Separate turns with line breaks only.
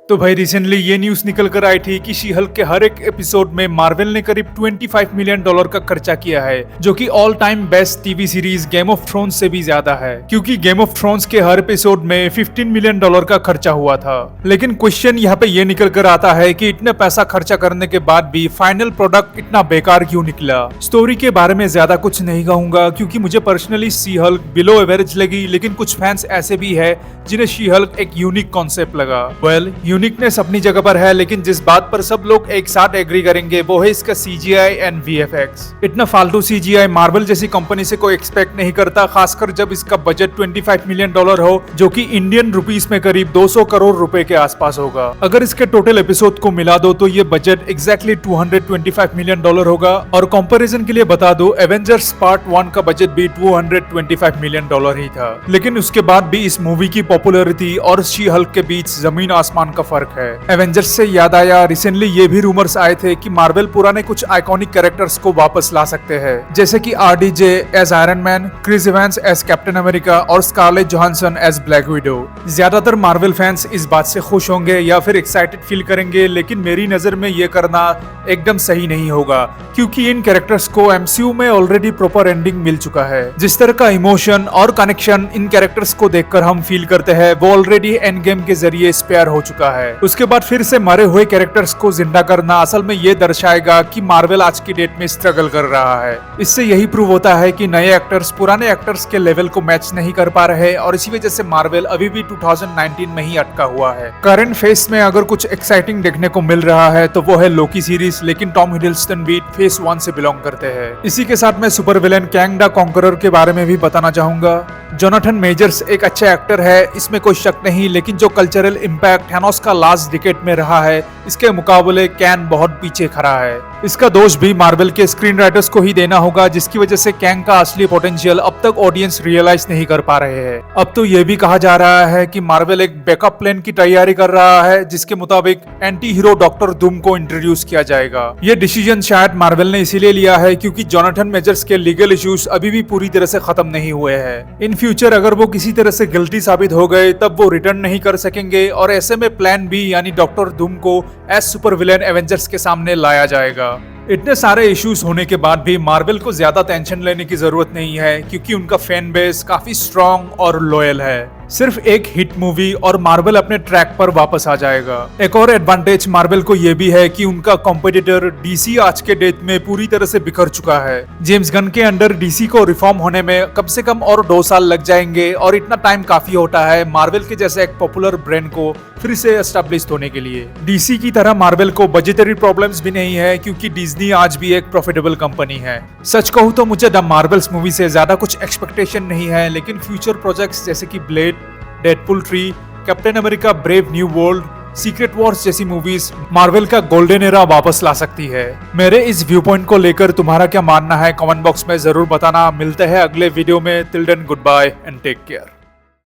तो भाई रिसेंटली ये न्यूज निकल कर आई थी कि शी हल्क के हर एक एपिसोड में मार्वल ने करीब $25 मिलियन का खर्चा किया है, जो कि all time best TV series game of thrones से भी ज्यादा है, क्योंकि गेम ऑफ थ्रोन्स के हर एपिसोड में $15 मिलियन का खर्चा हुआ था। लेकिन क्वेश्चन यहाँ पे ये निकल कर आता है कि इतने पैसा खर्चा करने के बाद भी फाइनल प्रोडक्ट इतना बेकार क्यों निकला। स्टोरी के बारे में ज्यादा कुछ नहीं कहूंगा, क्योंकि मुझे personally she Hulk below average लगी, लेकिन कुछ फैंस ऐसे भी है जिन्हें शी हल्क एक यूनिक कॉन्सेप्ट लगा। यूनिकनेस अपनी जगह पर है, लेकिन जिस बात पर सब लोग एक साथ एग्री करेंगे वो है इसका CGI एंड VFX। इतना फालतू CGI मार्वल जैसी कंपनी से कोई एक्सपेक्ट नहीं करता, खासकर जब इसका बजट $25 मिलियन हो, जो कि इंडियन रुपीस में करीब 200 करोड़ रुपए के आसपास होगा। अगर इसके टोटल एपिसोड को मिला दो तो ये बजट एग्जैक्टली $225 मिलियन होगा। और कंपैरिजन के लिए बता दो, एवेंजर्स पार्ट 1 का बजट भी $225 मिलियन ही था। लेकिन उसके बाद भी इस मूवी की पॉपुलैरिटी और शी हल्क के बीच जमीन आसमान का फर्क है। एवेंजर्स से याद आया, रिसेंटली ये भी रूमर्स आए थे कि मार्वल पुराने कुछ आइकॉनिक कैरेक्टर्स को वापस ला सकते हैं, जैसे कि RDJ as Iron Man, Chris Evans as Captain America और Scarlett Johansson as Black Widow. ज्यादातर मार्वल फैंस इस बात से खुश होंगे या फिर एक्साइटेड फील करेंगे, लेकिन मेरी नजर में ये करना एकदम सही नहीं होगा, क्योंकि इन कैरेक्टर्स को MCU में ऑलरेडी प्रॉपर एंडिंग मिल चुका है। जिस तरह का इमोशन और कनेक्शन इन कैरेक्टर्स को देखकर हम फील करते हैं वो ऑलरेडी एंड गेम के जरिए स्पेयर हो चुका है। उसके बाद फिर से मरे हुए कैरेक्टर्स को जिंदा करना असल में ये दर्शाएगा कि मार्वल आज की डेट में स्ट्रगल कर रहा है। इससे यही प्रूव होता है कि नए एक्टर्स पुराने एक्टर्स के लेवल को मैच नहीं कर पा रहे, और इसी वजह से मार्वल अभी भी 2019 में ही अटका हुआ है। करंट फेस में अगर कुछ एक्साइटिंग देखने को मिल रहा है तो वो है लोकी सीरीज, लेकिन टॉम हिडलस्टन भी फेस 1 से बिलोंग करते हैं। इसी के साथ मैं super villain Kang the conqueror के बारे में भी बताना चाहूंगा। जोनाथन मेजर्स एक अच्छा एक्टर है, इसमें कोई शक नहीं, लेकिन जो कल्चरल इम्पैक्ट थैनोस का लास्ट डिकेड में रहा है, इसके मुकाबले कैन बहुत पीछे खड़ा है। इसका दोष भी मार्वल के स्क्रीन राइटर्स को ही देना होगा, जिसकी वजह से कैंग का असली पोटेंशियल अब तक ऑडियंस रियलाइज नहीं कर पा रहे हैं। अब तो ये भी कहा जा रहा है कि मार्वल एक बैकअप प्लान की तैयारी कर रहा है, जिसके मुताबिक एंटी हीरो डॉक्टर डूम को इंट्रोड्यूस किया जाएगा। ये डिसीजन शायद मार्वल ने इसीलिए लिया है क्योंकि जोनाथन मेजर्स के लीगल इश्यूज अभी भी पूरी तरह से खत्म नहीं हुए हैं। इन फ्यूचर अगर वो किसी तरह से गिल्टी साबित हो गए तब वो रिटर्न नहीं कर सकेंगे, और ऐसे में प्लान बी यानी डॉक्टर डूम को एज सुपर विलेन एवेंजर्स के सामने लाया जाएगा। इतने सारे इश्यूज होने के बाद भी मार्वल को ज्यादा टेंशन लेने की जरूरत नहीं है, क्योंकि उनका फैन बेस काफी स्ट्रॉन्ग और लॉयल है। सिर्फ एक हिट मूवी और मार्वल अपने ट्रैक पर वापस आ जाएगा। एक और एडवांटेज मार्वल को यह भी है कि उनका कॉम्पिटिटर DC आज के डेट में पूरी तरह से बिखर चुका है। जेम्स गन के अंडर DC को रिफॉर्म होने में कम से कम और 2 साल लग जाएंगे, और इतना टाइम काफी होता है मार्वल के जैसे एक पॉपुलर ब्रांड को फिर से एस्टेब्लिश होने के लिए। DC की तरह मार्वल को बजटरी प्रॉब्लम्स भी नहीं है, क्योंकि डिज्नी आज भी एक प्रॉफिटेबल कंपनी है। सच कहूँ तो मुझे द मार्वल्स मूवी से ज्यादा कुछ एक्सपेक्टेशन नहीं है, लेकिन फ्यूचर प्रोजेक्ट्स जैसे कि blade, Deadpool 3, captain America brave new world, secret Wars जैसी मूवीज मार्वल का गोल्डन एरा वापस ला सकती है। मेरे इस व्यू पॉइंट को लेकर तुम्हारा क्या मानना है कमेंट बॉक्स में जरूर बताना। मिलते हैं अगले वीडियो में। Till then good bye and take care.